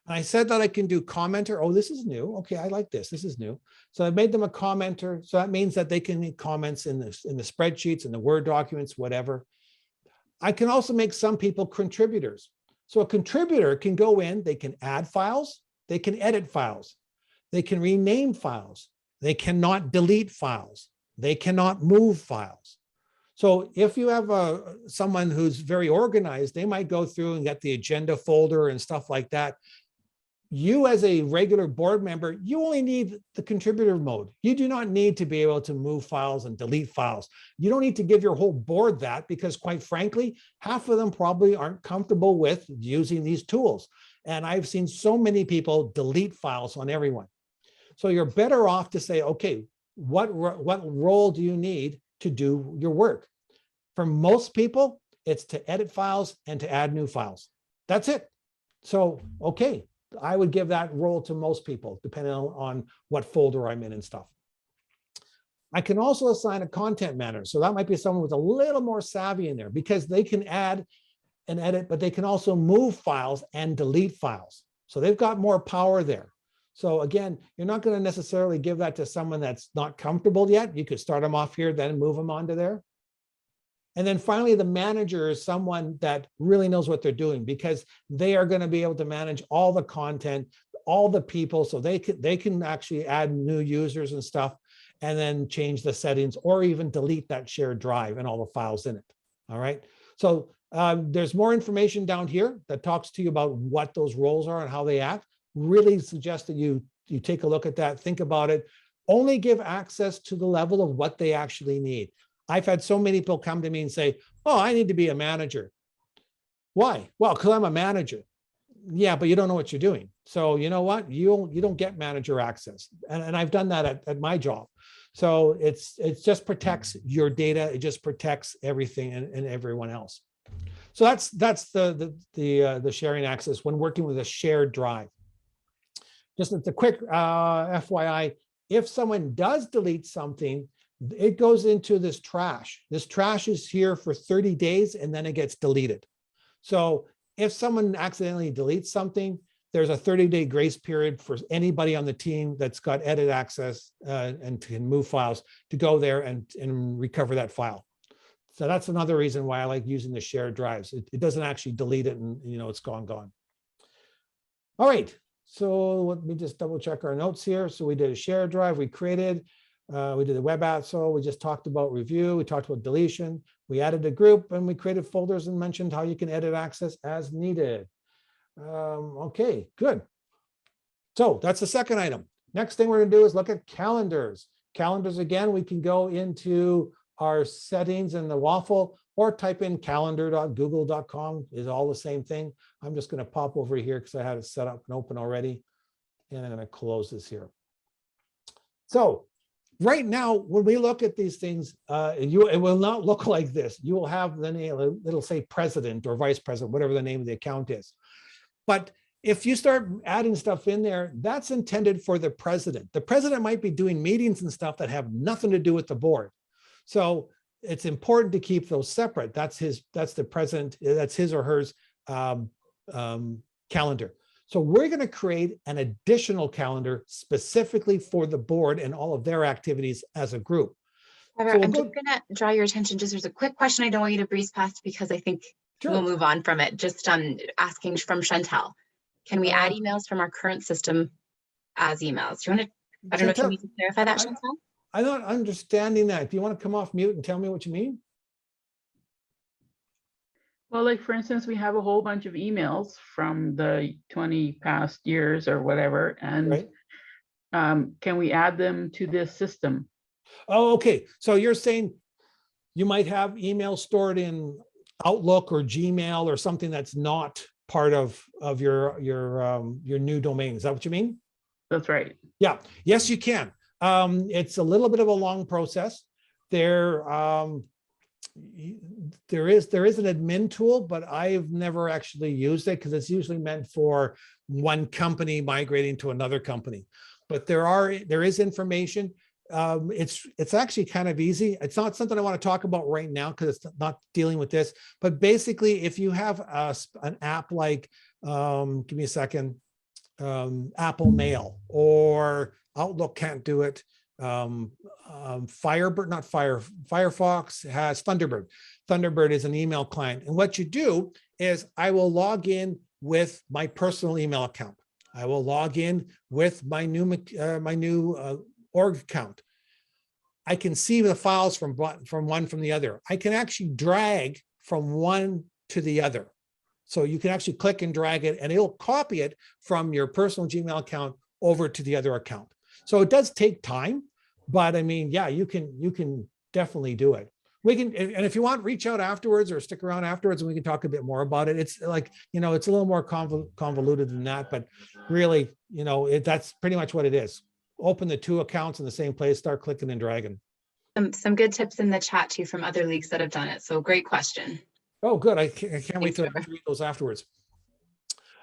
Speaker 1: And I said that I can do commenter. Oh, this is new. Okay, I like this. This is new. So I made them a commenter. So that means that they can make comments in the spreadsheets, in the Word documents, whatever. I can also make some people contributors. So a contributor can go in, they can add files, they can edit files, they can rename files, they cannot delete files, they cannot move files. So if you have someone who's very organized, they might go through and get the agenda folder and stuff like that. You as a regular board member, you only need the contributor mode. You do not need to be able to move files and delete files. You don't need to give your whole board that, because quite frankly, half of them probably aren't comfortable with using these tools. And I've seen so many people delete files on everyone. So you're better off to say, okay, what role do you need to do your work? For most people, it's to edit files and to add new files. That's it. So, okay, I would give that role to most people, depending on what folder I'm in and stuff. I can also assign a content manager. So that might be someone with a little more savvy in there, because they can add and edit, but they can also move files and delete files. So they've got more power there. So again, you're not going to necessarily give that to someone that's not comfortable yet. You could start them off here, then move them onto there. And then finally, the manager is someone that really knows what they're doing, because they are going to be able to manage all the content, all the people. So they can actually add new users and stuff, and then change the settings, or even delete that shared drive and all the files in it. All right. So there's more information down here that talks to you about what those roles are and how they act. Really suggest that you take a look at that, think about it. Only give access to the level of what they actually need. I've had so many people come to me and say, oh, I need to be a manager. Why? Well, because I'm a manager. Yeah, but you don't know what you're doing. So you know what? You don't get manager access. And I've done that at my job. So it just protects your data. It just protects everything and everyone else. So that's the sharing access when working with a shared drive. Just as a quick FYI, if someone does delete something, it goes into this trash. This trash is here for 30 days and then it gets deleted. So if someone accidentally deletes something, there's a 30-day grace period for anybody on the team that's got edit access and can move files to go there and recover that file. So that's another reason why I like using the shared drives. It doesn't actually delete it and it's gone. All right, so let me just double check our notes here. So we did a shared drive, we created. We did the web app, so we just talked about review, we talked about deletion, we added a group, and we created folders and mentioned how you can edit access as needed. Okay, good. So that's the second item. Next thing we're going to do is look at calendars. Calendars, again, we can go into our settings in the waffle or type in calendar.google.com, is all the same thing. I'm just going to pop over here because I had it set up and open already, and I'm going to close this here. So right now, when we look at these things, it will not look like this. You will have the name, it'll say president or vice president, whatever the name of the account is. But if you start adding stuff in there, that's intended for the president. The president might be doing meetings and stuff that have nothing to do with the board. So it's important to keep those separate. That's the president, that's his or hers calendar. So we're going to create an additional calendar specifically for the board and all of their activities as a group.
Speaker 2: Trevor, I'm just going to draw your attention. Just there's a quick question I don't want you to breeze past because I think we'll move on from it. Just asking from Chantel. Can we add emails from our current system as emails? Do you want to, I don't know, can you clarify that, Chantel?
Speaker 1: I'm not understanding that. Do you want to come off mute and tell me what you mean?
Speaker 3: Well, like for instance, we have a whole bunch of emails from the 20 past years or whatever, and can we add them to this system? Oh,
Speaker 1: okay. So you're saying you might have email stored in Outlook or Gmail or something that's not part of your new domain. Is that what you mean?
Speaker 3: That's right.
Speaker 1: Yeah. Yes, you can. It's a little bit of a long process. There is an admin tool, but I've never actually used it because it's usually meant for one company migrating to another company. But there is information. It's actually kind of easy. It's not something I want to talk about right now because it's not dealing with this. But basically, if you have an app like, give me a second, Apple Mail or Outlook can't do it. Firefox has Thunderbird. Thunderbird is an email client. And what you do is I will log in with my personal email account. I will log in with my new org account. I can see the files from the other. I can actually drag from one to the other. So you can actually click and drag it and it'll copy it from your personal Gmail account over to the other account. So it does take time, but I mean, yeah, you can definitely do it. We can, and if you want, reach out afterwards or stick around afterwards and we can talk a bit more about it. It's like, it's a little more convoluted than that, but really, that's pretty much what it is. Open the two accounts in the same place, start clicking and dragging.
Speaker 2: Some good tips in the chat too from other leagues that have done it. So great question.
Speaker 1: Oh, good. I can't wait to read those afterwards.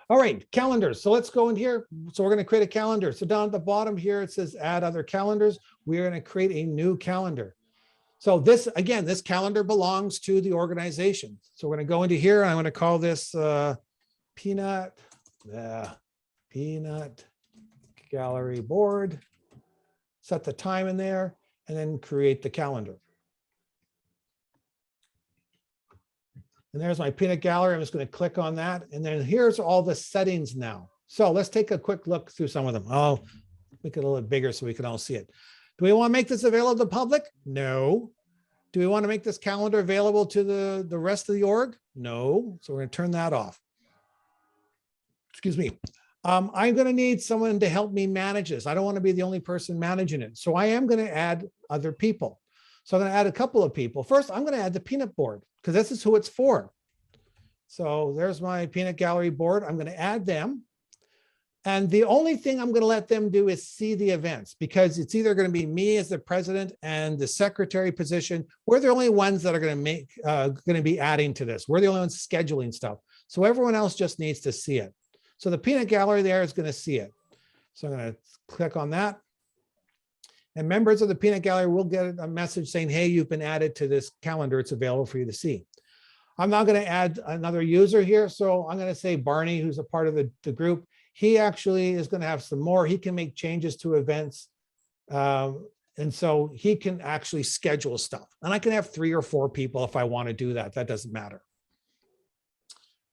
Speaker 1: All right, calendars. So let's go in here. So we're going to create a calendar. So down at the bottom here, it says add other calendars. We're going to create a new calendar. So this, again, this calendar belongs to the organization. So we're going to go into here. And I'm going to call this Peanut Gallery Board. Set the time in there and then create the calendar. And there's my peanut gallery. I'm just going to click on that. And then here's all the settings now. So let's take a quick look through some of them. I'll make it a little bit bigger so we can all see it. Do we want to make this available to the public? No. Do we want to make this calendar available to the rest of the org? No. So we're going to turn that off. Excuse me. I'm going to need someone to help me manage this. I don't want to be the only person managing it. So I am going to add other people. So I'm going to add a couple of people. First, I'm going to add the peanut board because this is who it's for. So there's my peanut gallery board. I'm going to add them. And the only thing I'm going to let them do is see the events because it's either going to be me as the president and the secretary position. We're the only ones that are going to be adding to this. We're the only ones scheduling stuff. So everyone else just needs to see it. So the peanut gallery there is going to see it. So I'm going to click on that. And members of the peanut gallery will get a message saying, hey, you've been added to this calendar. It's available for you to see. I'm now going to add another user here. So I'm going to say Barney, who's a part of the group. He actually is going to have some more. He can make changes to events. And so he can actually schedule stuff. And I can have 3 or 4 people if I want to do that. That doesn't matter.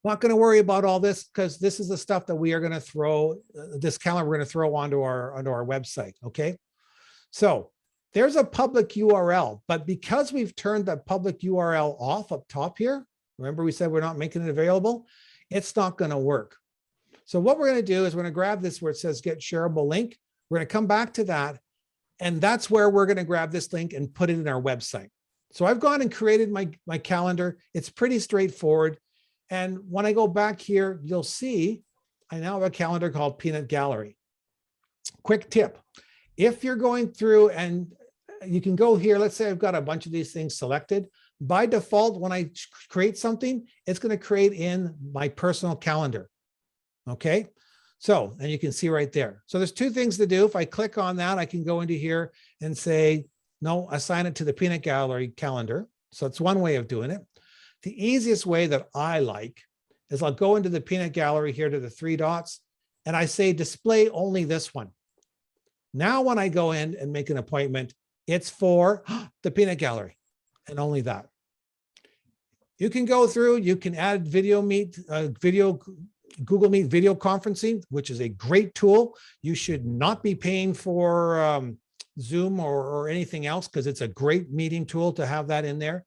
Speaker 1: Not going to worry about all this because this is the stuff that we are going to throw, this calendar we're going to throw onto our website. Okay. So there's a public URL, but because we've turned the public URL off up top here, remember we said we're not making it available, it's not going to work. So what we're going to do is we're going to grab this where it says get shareable link. We're going to come back to that. And that's where we're going to grab this link and put it in our website. So I've gone and created my calendar. It's pretty straightforward. And when I go back here, you'll see I now have a calendar called Peanut Gallery. Quick tip. If you're going through and you can go here. Let's say I've got a bunch of these things selected. By default, when I create something, it's going to create in my personal calendar. Okay. So, and you can see right there. So there's two things to do. If I click on that, I can go into here and say, no, assign it to the peanut gallery calendar. So it's one way of doing it. The easiest way that I like is I'll go into the peanut gallery here to the three dots and I say display only this one. Now, when I go in and make an appointment, it's for the peanut gallery and only that. You can go through, you can add Google Meet video conferencing, which is a great tool. You should not be paying for Zoom or anything else because it's a great meeting tool to have that in there.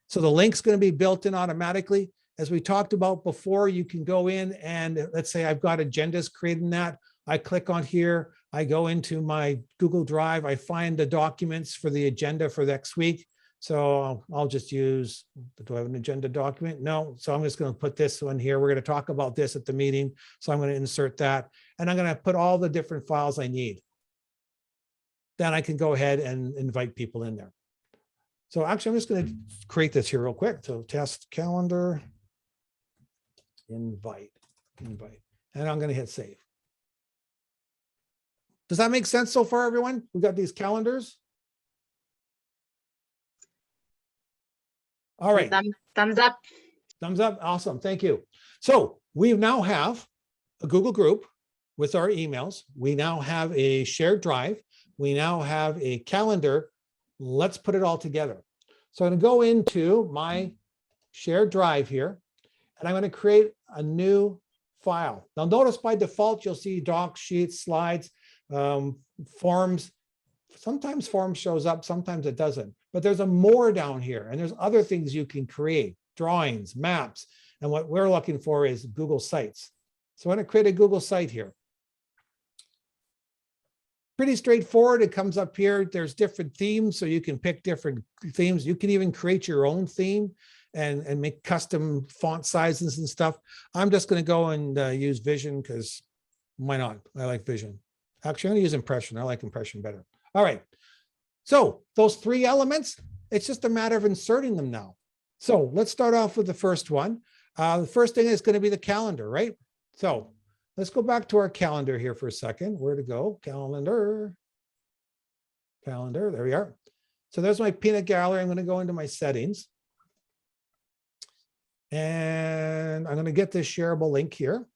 Speaker 1: So the link's going to be built in automatically. As we talked about before, you can go in and let's say I've got agendas created in that. I click on here, I go into my Google Drive, I find the documents for the agenda for next week. So I'll just use, do I have an agenda document? No. So I'm just going to put this one here. We're going to talk about this at the meeting. So I'm going to insert that and I'm going to put all the different files I need. Then I can go ahead and invite people in there. So actually, I'm just going to create this here real quick. So test calendar, invite, and I'm going to hit save. Does that make sense so far, everyone? We got these calendars. All right.
Speaker 2: Thumbs up.
Speaker 1: Thumbs up. Awesome. Thank you. So we now have a Google group with our emails. We now have a shared drive. We now have a calendar. Let's put it all together. So I'm going to go into my shared drive here, and I'm going to create a new file. Now notice by default, you'll see docs, sheets, slides, forms. Sometimes forms shows up, sometimes it doesn't. But there's a more down here, and there's other things you can create, drawings, maps. And what we're looking for is Google Sites. So I'm going to create a Google site here. Pretty straightforward. It comes up here. There's different themes, so you can pick different themes. You can even create your own theme and make custom font sizes and stuff. I'm just going to go and use Vision because why not? I like Vision. Actually, I'm going to use Impression. I like Impression better. All right. So those three elements, it's just a matter of inserting them now. So let's start off with the first one. The first thing is going to be the calendar, right? So let's go back to our calendar here for a second. Where to go? Calendar. There we are. So there's my peanut gallery. I'm going to go into my settings. And I'm going to get this shareable link here.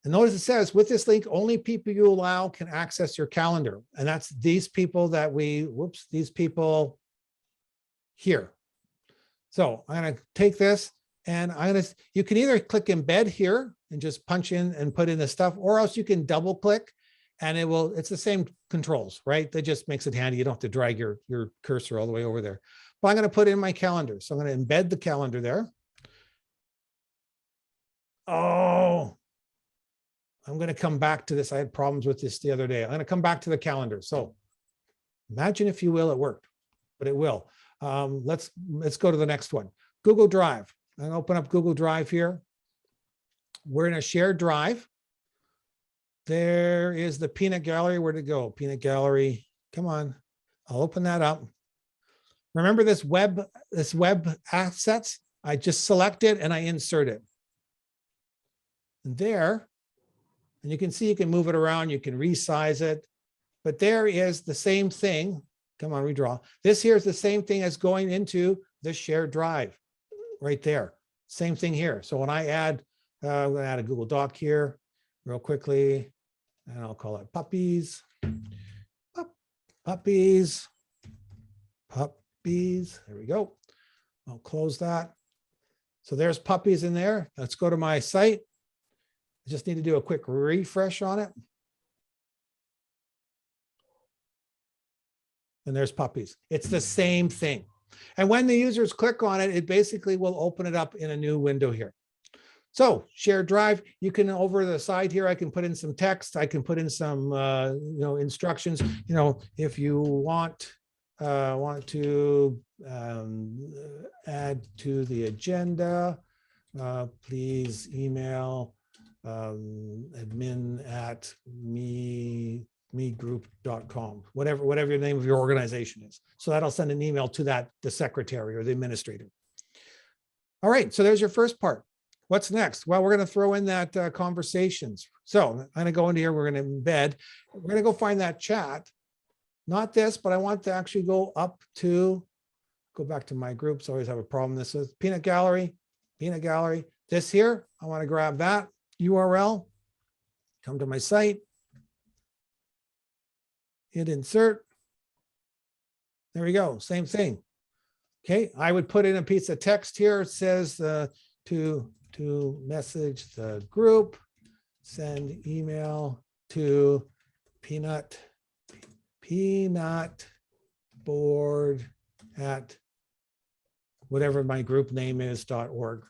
Speaker 1: And notice it says, with this link, only people you allow can access your calendar. And that's these people that these people here. So I'm going to take this and you can either click embed here and just punch in and put in the stuff, or else you can double click and it's the same controls, right? That just makes it handy. You don't have to drag your cursor all the way over there. But I'm going to put in my calendar. So I'm going to embed the calendar there. Oh, I'm going to come back to this. I had problems with this the other day. I'm going to come back to the calendar. So imagine, if you will, it worked, but it will. Let's go to the next one. Google Drive. I'm going to open up Google Drive here. We're in a shared drive. There is the peanut gallery. Where'd it go? Peanut gallery. Come on. I'll open that up. Remember this web assets? I just select it and I insert it. And there, and you can see you can move it around. You can resize it. But there is the same thing. Come on, redraw. This here is the same thing as going into the shared drive right there. Same thing here. So when I add, I'm going to add a Google Doc here real quickly, and I'll call it puppies. Puppies. There we go. I'll close that. So there's puppies in there. Let's go to my site. I just need to do a quick refresh on it. And there's puppies. It's the same thing. And when the users click on it, it basically will open it up in a new window here. So shared drive, you can, over the side here, I can put in some text. I can put in some, instructions. If you want to add to the agenda, please email admin@me megroup.com, whatever your name of your organization is. So that'll send an email to the secretary or the administrator. All right, so there's your first part. What's next? Well, we're going to throw in that conversations. So I'm going to go into here. We're going to embed. We're going to go find that chat. Not this, but I want to actually go up to, go back to my groups. I always have a problem. This is peanut gallery. This here, I want to grab that URL, come to my site, hit insert. There we go, same thing. Okay, I would put in a piece of text here. It says to message the group, send email to peanut board at whatever my group name is .org.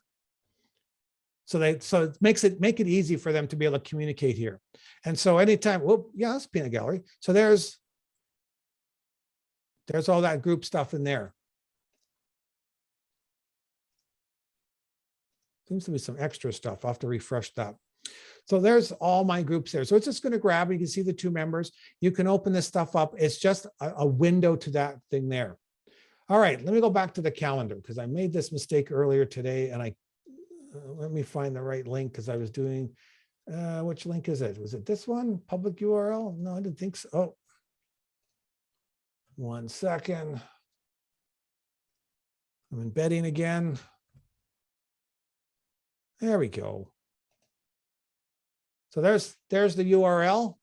Speaker 1: So it make it easy for them to be able to communicate here. And so anytime, whoop, yeah, that's peanut gallery. So there's all that group stuff in there. Seems to be some extra stuff. I'll have to refresh that. So there's all my groups there. So it's just going to grab, you can see the two members. You can open this stuff up. It's just a window to that thing there. All right, let me go back to the calendar because I made this mistake earlier today and let me find the right link because I was doing, which link is it? Was it this one? Public URL? No, I didn't think so. Oh, 1 second. I'm embedding again. There we go. So there's the URL.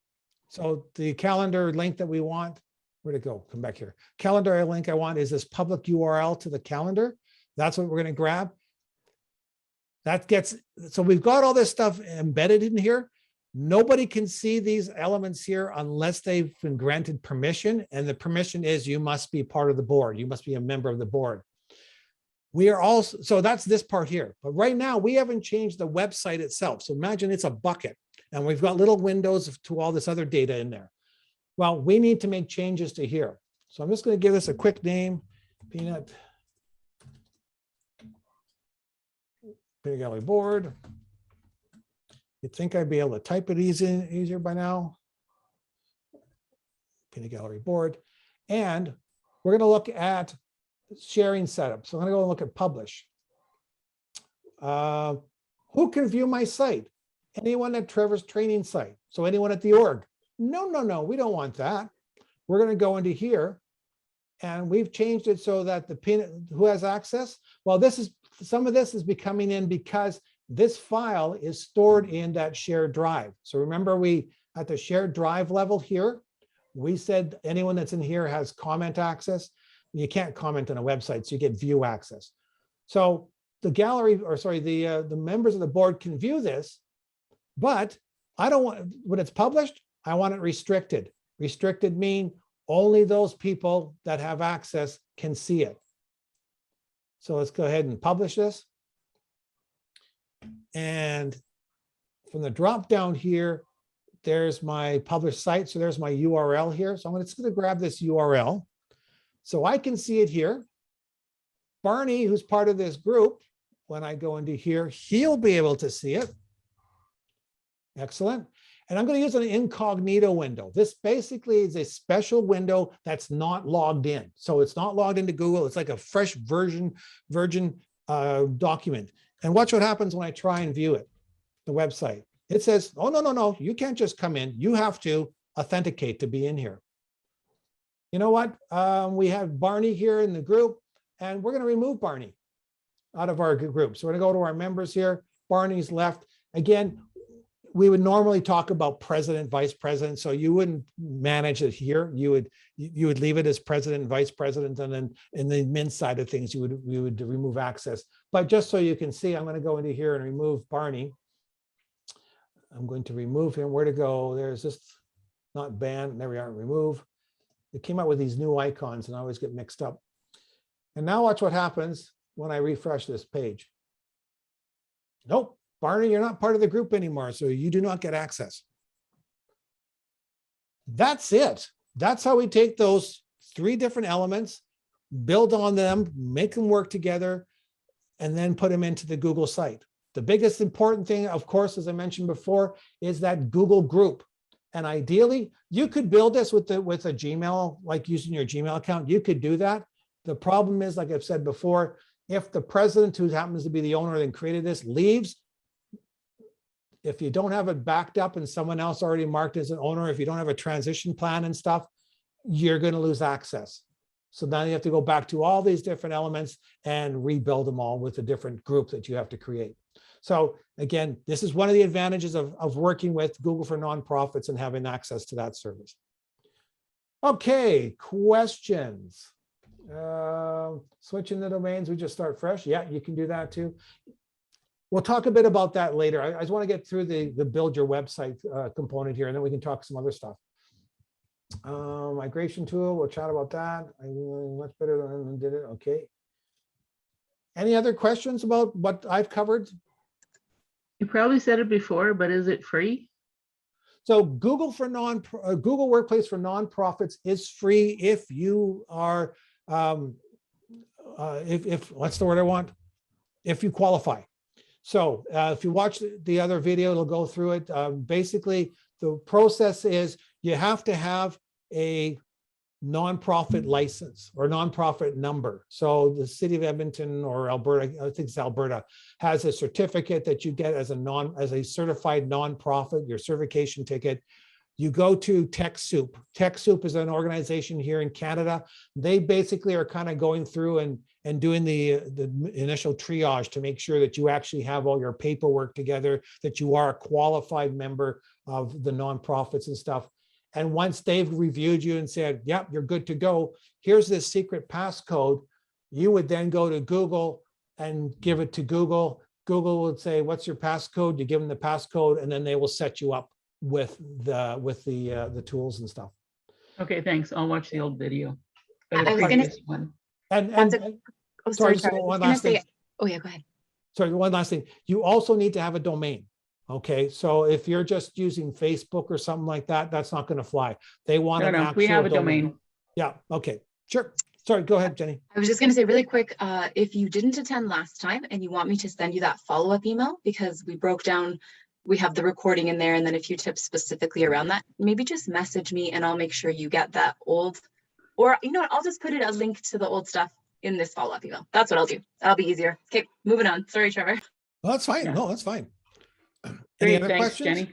Speaker 1: So the calendar link that we want, where'd it go? Come back here. Calendar link I want is this public URL to the calendar. That's what we're going to grab. That gets, so we've got all this stuff embedded in here. Nobody can see these elements here unless they've been granted permission. And the permission is you must be part of the board. You must be a member of the board. We are also, so that's this part here. But right now we haven't changed the website itself. So imagine it's a bucket and we've got little windows to all this other data in there. Well, we need to make changes to here. So I'm just going to give this a quick name, Peanut Gallery board. You'd think I'd be able to type it easier by now. Peanut Gallery board. And we're going to look at sharing setup. So I'm going to go and look at publish. Who can view my site? Anyone at Trevor's training site. So anyone at the org. No, we don't want that. We're going to go into here and we've changed it so that the peanut, who has access? Well, some of this is becoming in because this file is stored in that shared drive. So remember we, at the shared drive level here, we said anyone that's in here has comment access. You can't comment on a website, so you get view access. So the gallery, or sorry, the members of the board can view this, but I don't want, when it's published, I want it restricted. Restricted mean only those people that have access can see it. So let's go ahead and publish this. And from the drop down here, there's my published site. So there's my URL here. So I'm just going to grab this URL. So I can see it here. Barney, who's part of this group, when I go into here, he'll be able to see it. Excellent. And I'm going to use an incognito window. This basically is a special window that's not logged in. So it's not logged into Google. It's like a fresh virgin document. And watch what happens when I try and view it, the website. It says, oh, no, you can't just come in. You have to authenticate to be in here. You know what? We have Barney here in the group, and we're going to remove Barney out of our group. So we're going to go to our members here. Barney's left. Again, we would normally talk about president, vice president. So you wouldn't manage it here. You would leave it as president, vice president, and then in the admin side of things, we would remove access. But just so you can see, I'm going to go into here and remove Barney. I'm going to remove him. Where to go? There's this, not ban. There we are. Remove. It came out with these new icons, and I always get mixed up. And now watch what happens when I refresh this page. Nope. Barney, you're not part of the group anymore, so you do not get access. That's it. That's how we take those 3 different elements, build on them, make them work together, and then put them into the Google site. The biggest important thing, of course, as I mentioned before, is that Google group. And ideally, you could build this with a Gmail, like using your Gmail account. You could do that. The problem is, like I've said before, if the president, who happens to be the owner and created this, leaves, if you don't have it backed up and someone else already marked as an owner, if you don't have a transition plan and stuff, you're going to lose access. So now you have to go back to all these different elements and rebuild them all with a different group that you have to create. So again, this is one of the advantages of working with Google for Nonprofits and having access to that service. Okay, questions. Switching the domains, we just start fresh. Yeah, you can do that too. We'll talk a bit about that later. I just want to get through the build your website component here, and then we can talk some other stuff. Migration tool, we'll chat about that. Much better than did it. Okay. Any other questions about what I've covered?
Speaker 3: You probably said it before, but is it free?
Speaker 1: So Google Workplace for Nonprofits is free if you are, if what's the word I want? If you qualify. So if you watch the other video, it'll go through it. Basically, the process is you have to have a nonprofit license or nonprofit number. So the city of Edmonton or Alberta, I think it's Alberta, has a certificate that you get as a certified nonprofit, your certification ticket. You go to TechSoup. TechSoup is an organization here in Canada. They basically are kind of going through and doing the initial triage to make sure that you actually have all your paperwork together, that you are a qualified member of the nonprofits and stuff. And once they've reviewed you and said, yep, you're good to go, here's this secret passcode, you would then go to Google and give it to Google. Google would say, what's your passcode? You give them the passcode, and then they will set you up with the tools and stuff.
Speaker 3: Okay, thanks. I'll watch the old video.
Speaker 2: I was going to.
Speaker 3: One.
Speaker 2: Oh, sorry.
Speaker 1: One last thing.
Speaker 2: Oh yeah, go ahead.
Speaker 1: Sorry, one last thing. You also need to have a domain. Okay, so if you're just using Facebook or something like that, that's not going to fly. They want an actual
Speaker 3: we have a domain.
Speaker 1: Yeah. Okay. Sure. Sorry. Go ahead, Jenny.
Speaker 2: I was just going to say really quick, if you didn't attend last time and you want me to send you that follow-up email, because we broke down, we have the recording in there and then a few tips specifically around that, maybe just message me and I'll make sure you get that old, or you know what, I'll just put it a link to the old stuff in this follow-up email. That's what I'll do. That'll be easier. Okay, moving on. Sorry, Trevor.
Speaker 1: Well, that's fine. Yeah. No, that's fine.
Speaker 3: Any
Speaker 1: other
Speaker 3: thanks,
Speaker 1: questions?
Speaker 3: Jenny.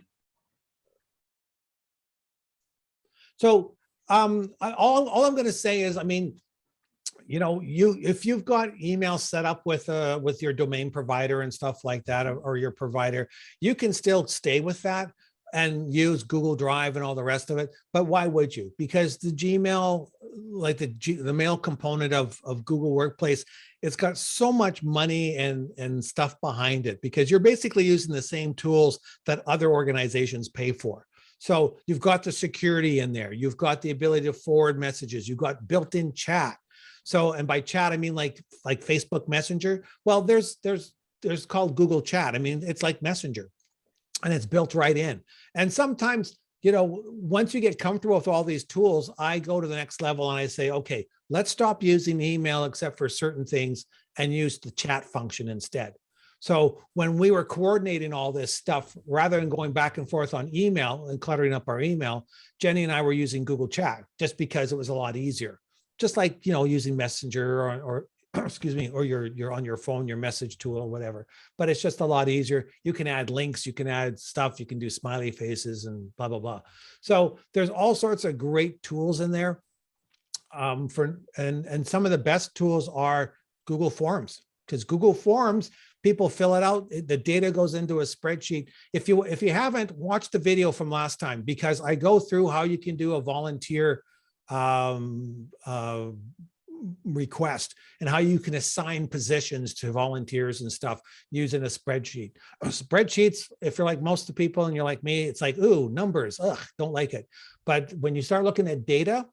Speaker 1: So all I'm going to say is, I mean, you know, if you've got email set up with your domain provider and stuff like that, or your provider, you can still stay with that and use Google Drive and all the rest of it. But why would you? Because the Gmail, like the mail component of Google Workplace, it's got so much money and stuff behind it, because you're basically using the same tools that other organizations pay for. So you've got the security in there. You've got the ability to forward messages. You've got built-in chat. So, and by chat, I mean like Facebook Messenger. Well, there's called Google Chat. I mean, it's like Messenger, and it's built right in. And sometimes, you know, once you get comfortable with all these tools, I go to the next level and I say, okay, let's stop using email except for certain things and use the chat function instead. So when we were coordinating all this stuff, rather than going back and forth on email and cluttering up our email, Jenny and I were using Google Chat just because it was a lot easier. Just like, you know, using Messenger or excuse me, or you're on your phone, your message tool or whatever, but it's just a lot easier. You can add links, you can add stuff, you can do smiley faces and blah, blah, blah. So there's all sorts of great tools in there. And some of the best tools are Google Forms, because Google Forms, people fill it out, the data goes into a spreadsheet. If you haven't watched the video from last time, because I go through how you can do a volunteer request and how you can assign positions to volunteers and stuff using a spreadsheet. Spreadsheets, if you're like most of the people and you're like me, it's like, ooh, numbers, ugh, don't like it. But when you start looking at data,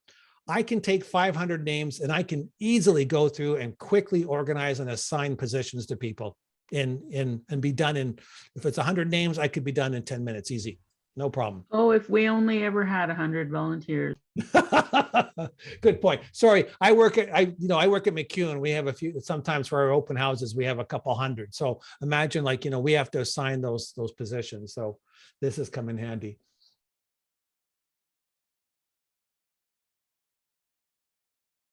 Speaker 1: I can take 500 names and I can easily go through and quickly organize and assign positions to people and be done in, if it's 100 names, I could be done in 10 minutes, easy, no problem.
Speaker 3: Oh, if we only ever had 100 volunteers.
Speaker 1: Good point. Sorry, I work at McEwen. We have a few, sometimes for our open houses, we have a couple hundred. So imagine, like, you know, we have to assign those positions. So this has come in handy.